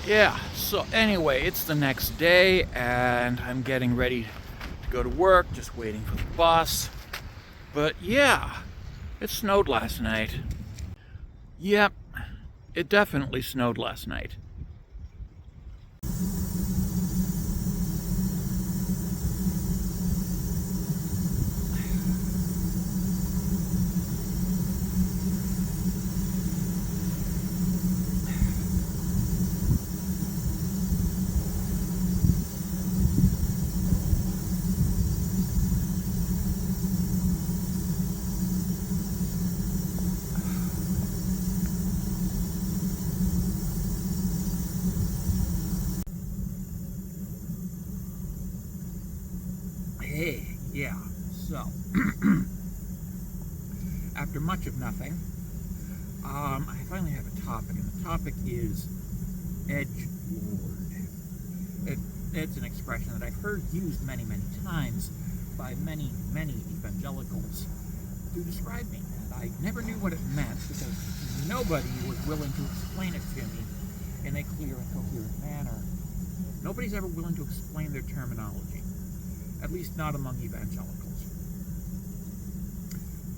Yeah, so anyway, it's the next day and I'm getting ready to go to work, just waiting for the bus. But yeah, it snowed last night. Yep, it definitely snowed last night. Hey, yeah, so after much of nothing, I finally have a topic, and the topic is edge lord. It's an expression that I've heard used many, many times by many, many evangelicals to describe me, and I never knew what it meant because nobody was willing to explain it to me in a clear and coherent manner. Nobody's ever willing to explain their terminology, at least not among evangelicals.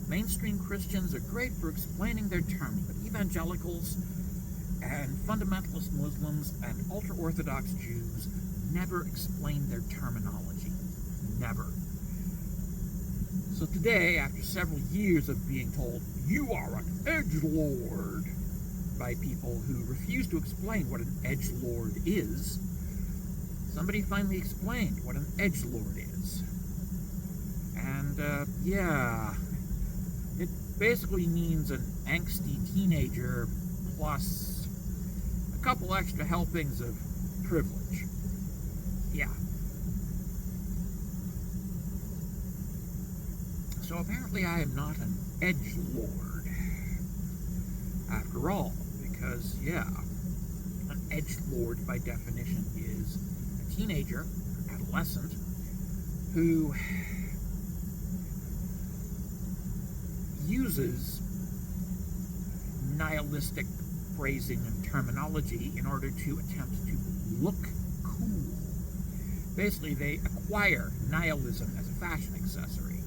Mainstream Christians are great for explaining their terms, but evangelicals and fundamentalist Muslims and ultra-Orthodox Jews never explain their terminology. Never. So today, after several years of being told, you are an edgelord, by people who refuse to explain what an edgelord is, somebody finally explained what an edgelord is. And, yeah, it basically means an angsty teenager plus a couple extra helpings of privilege. Yeah. So apparently I am not an edgelord, after all, because, yeah, an edgelord by definition is a teenager, adolescent, who uses nihilistic phrasing and terminology in order to attempt to look cool. Basically, they acquire nihilism as a fashion accessory.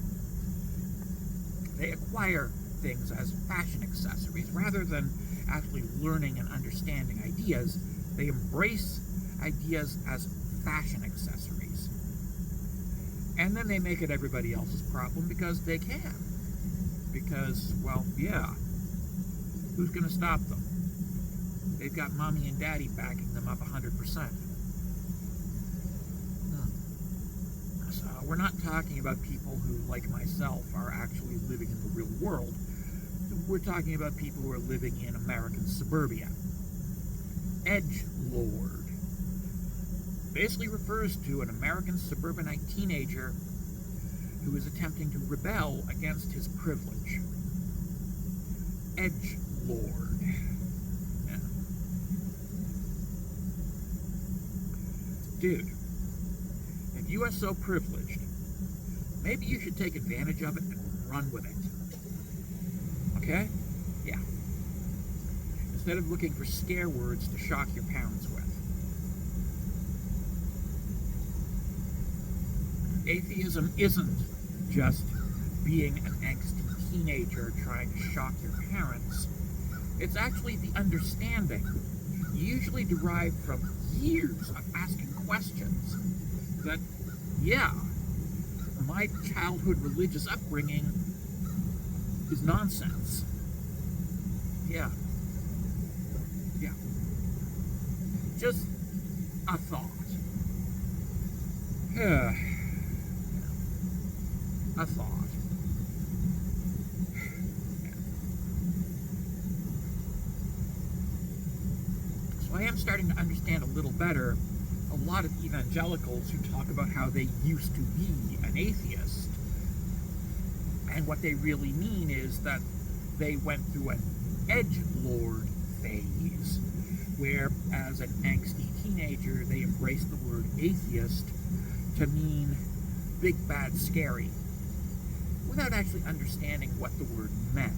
They acquire things as fashion accessories rather than actually learning and understanding ideas. They embrace ideas as fashion accessories. And then they make it everybody else's problem because they can. Because, well, yeah, who's going to stop them? They've got mommy and daddy backing them up 100%. So we're not talking about people who, like myself, are actually living in the real world. We're talking about people who are living in American suburbia. Edgelord basically refers to an American suburbanite teenager who is attempting to rebel against his privilege. Edgelord. Yeah. Dude, if you are so privileged, maybe you should take advantage of it and run with it. Okay? Yeah. Instead of looking for scare words to shock your parents with. Atheism isn't just being an angsty teenager trying to shock your parents. It's actually the understanding, usually derived from years of asking questions, that, yeah, my childhood religious upbringing is nonsense. Yeah. Yeah. Just a thought. A thought. So I am starting to understand a little better a lot of evangelicals who talk about how they used to be an atheist. And what they really mean is that they went through an edgelord phase, where as an angsty teenager they embraced the word atheist to mean big, bad, scary, without actually understanding what the word meant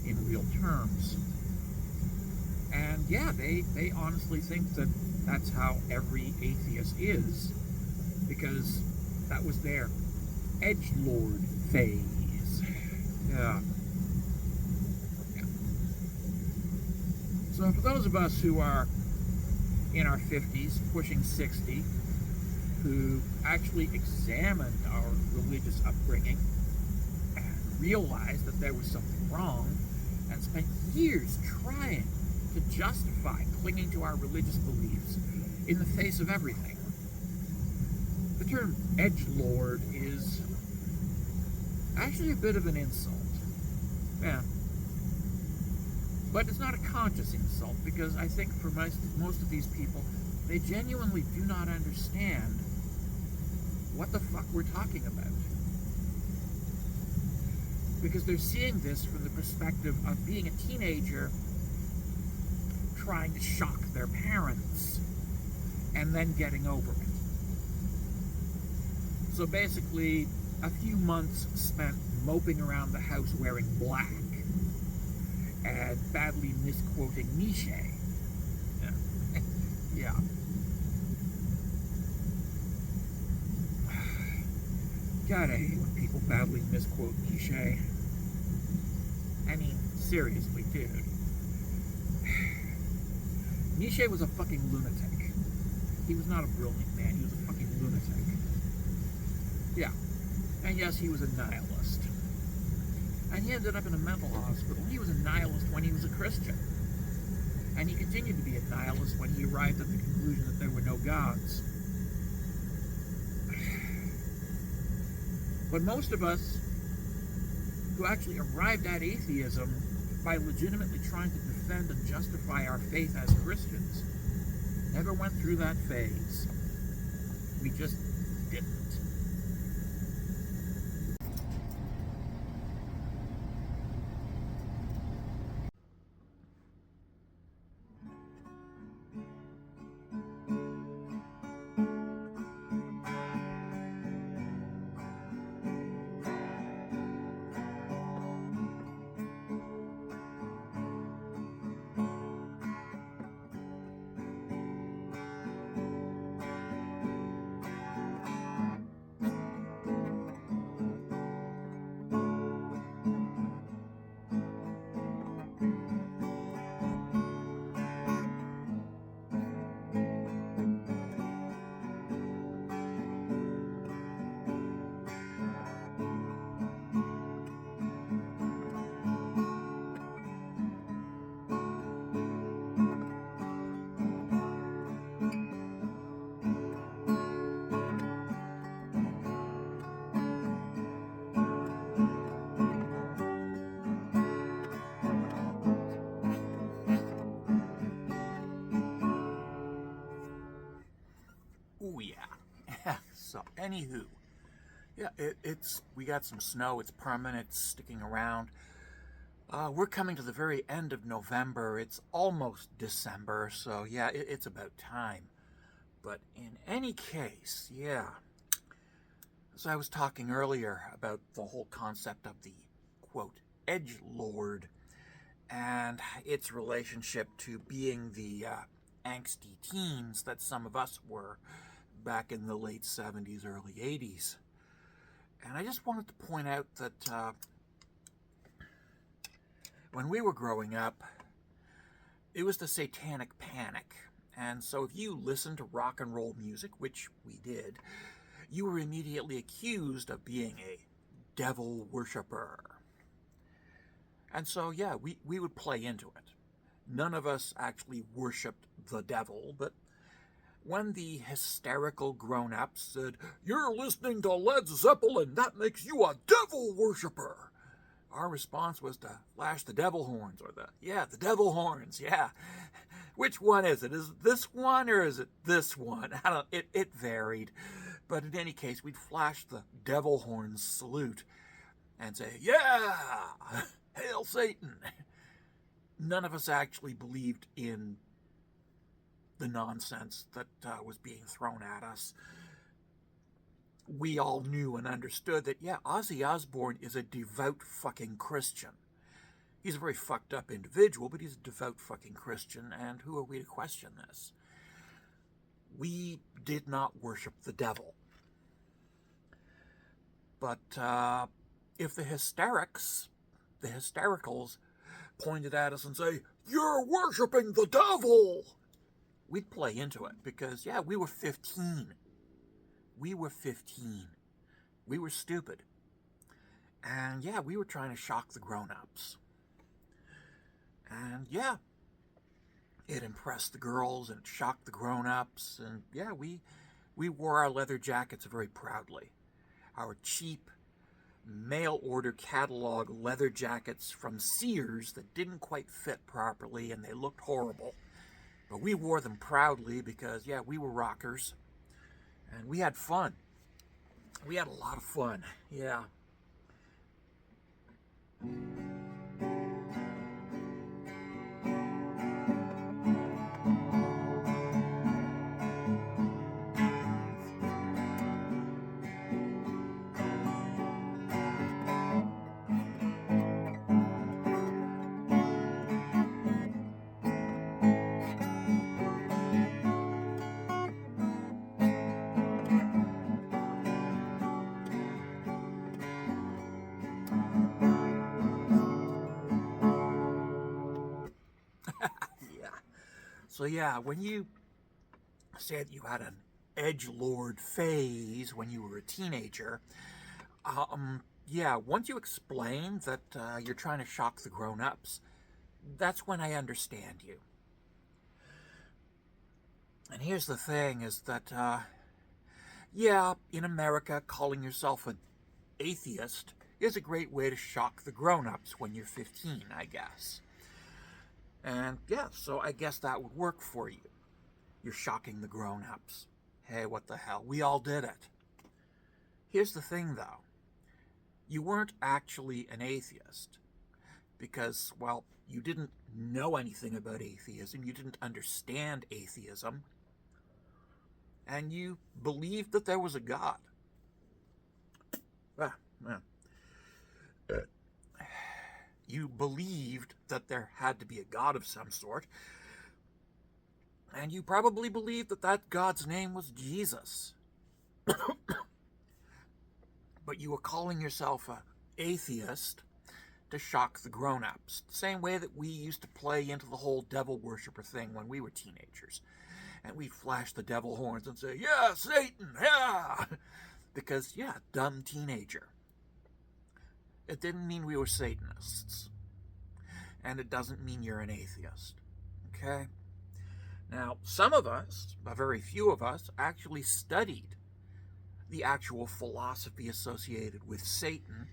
in real terms. And yeah, they honestly think that that's how every atheist is, because that was their edgelord phase. Yeah. Yeah. So for those of us who are in our 50s, pushing 60, who actually examined our religious upbringing and realized that there was something wrong, and spent years trying to justify clinging to our religious beliefs in the face of everything. The term edgelord is actually a bit of an insult. Yeah. But it's not a conscious insult, because I think for most of these people, they genuinely do not understand what the fuck we're talking about. Because they're seeing this from the perspective of being a teenager trying to shock their parents and then getting over it. So basically, a few months spent moping around the house wearing black and badly misquoting Nietzsche. Yeah. Yeah. God, I hate when people badly misquote Nietzsche. I mean, seriously, dude. Nietzsche was a fucking lunatic. He was not a brilliant man, he was a fucking lunatic. Yeah. And yes, he was a nihilist. And he ended up in a mental hospital. He was a nihilist when he was a Christian. And he continued to be a nihilist when he arrived at the conclusion that there were no gods. But most of us who actually arrived at atheism by legitimately trying to defend and justify our faith as Christians never went through that phase. We just didn't. Oh yeah. So anywho, yeah, it's we got some snow. It's permanent. It's sticking around. We're coming to the very end of November. It's almost December, so yeah, it's about time. But in any case, yeah. As I was talking earlier about the whole concept of the quote edgelord and its relationship to being the angsty teens that some of us were back in the late 70s, early 80s. And I just wanted to point out that when we were growing up, it was the satanic panic. And so if you listened to rock and roll music, which we did, you were immediately accused of being a devil worshiper. And so, yeah, we would play into it. None of us actually worshipped the devil, but when the hysterical grown-ups said, "You're listening to Led Zeppelin, that makes you a devil worshiper," our response was to flash the devil horns, or the devil horns, yeah. Which one is it? Is it this one or is it this one? It varied. But in any case, we'd flash the devil horns salute and say, "Yeah, hail Satan." None of us actually believed in the nonsense that was being thrown at us. We all knew and understood that, yeah, Ozzy Osbourne is a devout fucking Christian. He's a very fucked up individual, but he's a devout fucking Christian, and who are we to question this? We did not worship the devil. But if the hystericals pointed at us and say, "You're worshiping the devil," we'd play into it because, yeah, we were 15. We were 15. We were stupid. And, yeah, we were trying to shock the grown-ups. And, yeah, it impressed the girls and it shocked the grown-ups. And, yeah, we wore our leather jackets very proudly. Our cheap mail-order catalog leather jackets from Sears that didn't quite fit properly and they looked horrible. But we wore them proudly because, yeah, we were rockers. And we had fun. We had a lot of fun, yeah. Yeah. So, yeah, when you said you had an edgelord phase when you were a teenager, yeah, once you explain that you're trying to shock the grown-ups, that's when I understand you. And here's the thing, is that, yeah, in America, calling yourself an atheist is a great way to shock the grown-ups when you're 15, I guess. And, yeah, so I guess that would work for you. You're shocking the grown-ups. Hey, what the hell? We all did it. Here's the thing, though. You weren't actually an atheist. Because, well, you didn't know anything about atheism. You didn't understand atheism. And you believed that there was a God. You believed that there had to be a God of some sort. And you probably believed that that God's name was Jesus. But you were calling yourself an atheist to shock the grown-ups. The same way that we used to play into the whole devil worshiper thing when we were teenagers. And we'd flash the devil horns and say, "Yeah, Satan, yeah!" Because, yeah, dumb teenager. It didn't mean we were Satanists. And it doesn't mean you're an atheist. Okay? Now, some of us, a very few of us, actually studied the actual philosophy associated with Satan.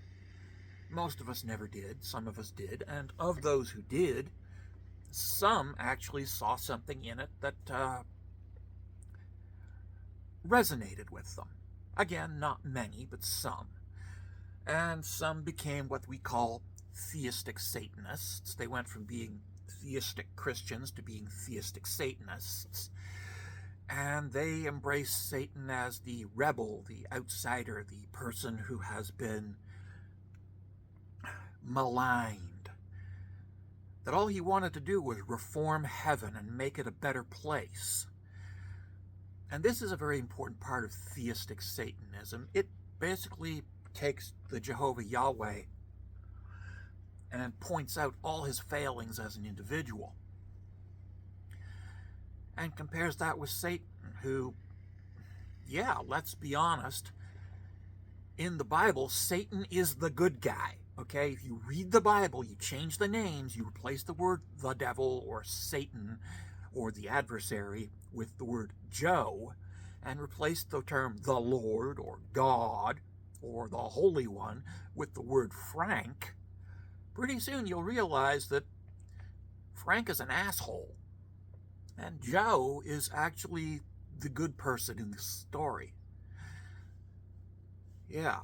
Most of us never did. Some of us did. And of those who did, some actually saw something in it that resonated with them. Again, not many, but some. And some became what we call theistic Satanists. They went from being theistic Christians to being theistic Satanists. And they embrace Satan as the rebel, the outsider, the person who has been maligned. That all he wanted to do was reform heaven and make it a better place. And this is a very important part of theistic Satanism. It basically takes the Jehovah Yahweh and points out all his failings as an individual. And compares that with Satan, who, yeah, let's be honest, in the Bible, Satan is the good guy. Okay, if you read the Bible, you change the names, you replace the word the devil or Satan or the adversary with the word Joe, and replace the term the Lord or God or the Holy One with the word Frank, pretty soon you'll realize that Frank is an asshole. And Joe is actually the good person in this story. Yeah.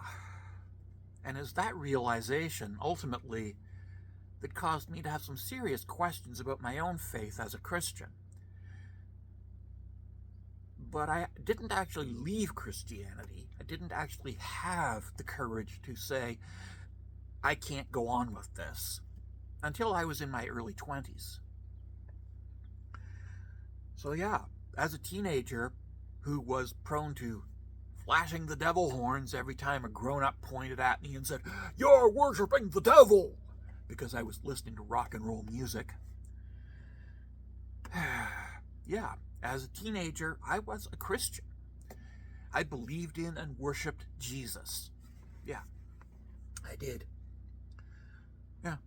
And it's that realization, ultimately, that caused me to have some serious questions about my own faith as a Christian. But I didn't actually leave Christianity. I didn't actually have the courage to say, I can't go on with this. until I was in my early 20s. So yeah, as a teenager who was prone to flashing the devil horns every time a grown-up pointed at me and said, "You're worshiping the devil," because I was listening to rock and roll music. Yeah, as a teenager, I was a Christian. I believed in and worshipped Jesus. Yeah, I did. Yeah.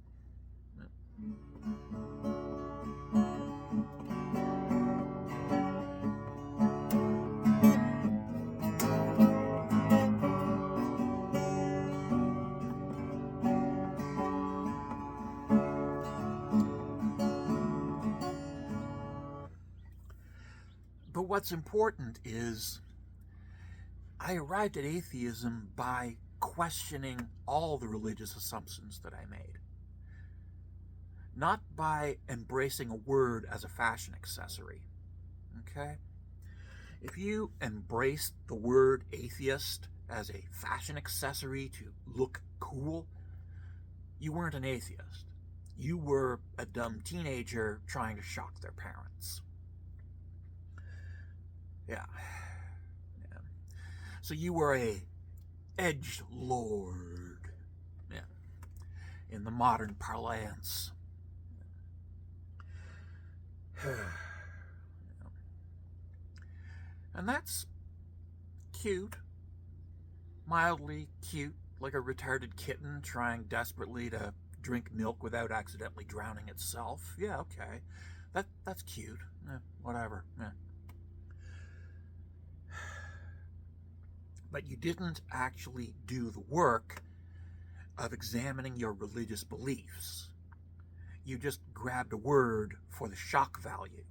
But what's important is I arrived at atheism by questioning all the religious assumptions that I made. Not by embracing a word as a fashion accessory. Okay? If you embrace the word atheist as a fashion accessory to look cool, you weren't an atheist. You were a dumb teenager trying to shock their parents. Yeah. So you were a edgelord, yeah, in the modern parlance. And that's cute, mildly cute, like a retarded kitten trying desperately to drink milk without accidentally drowning itself. Yeah, okay, that's cute. Whatever. Yeah. But you didn't actually do the work of examining your religious beliefs. You just grabbed a word for the shock value.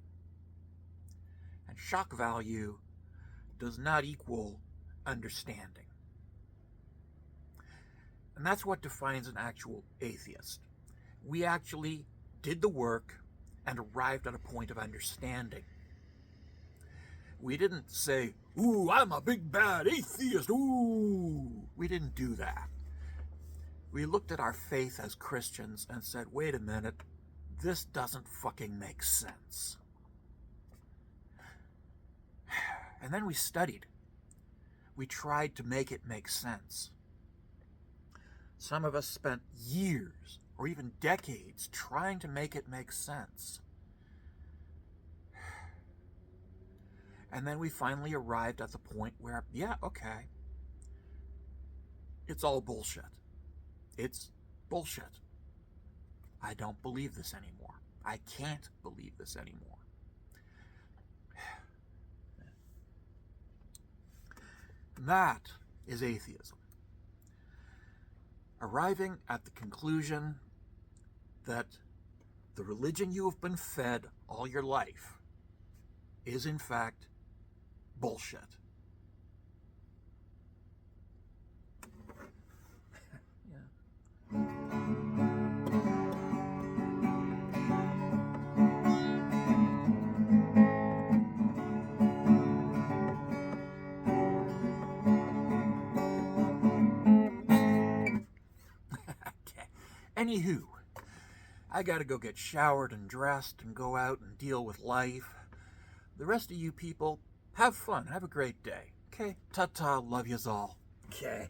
And shock value does not equal understanding. And that's what defines an actual atheist. We actually did the work and arrived at a point of understanding. We didn't say, "Ooh, I'm a big bad atheist, ooh." We didn't do that. We looked at our faith as Christians and said, "Wait a minute, this doesn't fucking make sense." And then we studied. We tried to make it make sense. Some of us spent years or even decades trying to make it make sense. And then we finally arrived at the point where, yeah, okay, it's all bullshit. It's bullshit. I don't believe this anymore. I can't believe this anymore. That is atheism. Arriving at the conclusion that the religion you have been fed all your life is in fact bullshit. Okay. Anywho, I gotta go get showered and dressed and go out and deal with life. The rest of you people, have fun. Have a great day. Okay? Ta-ta. Love yous all. Okay.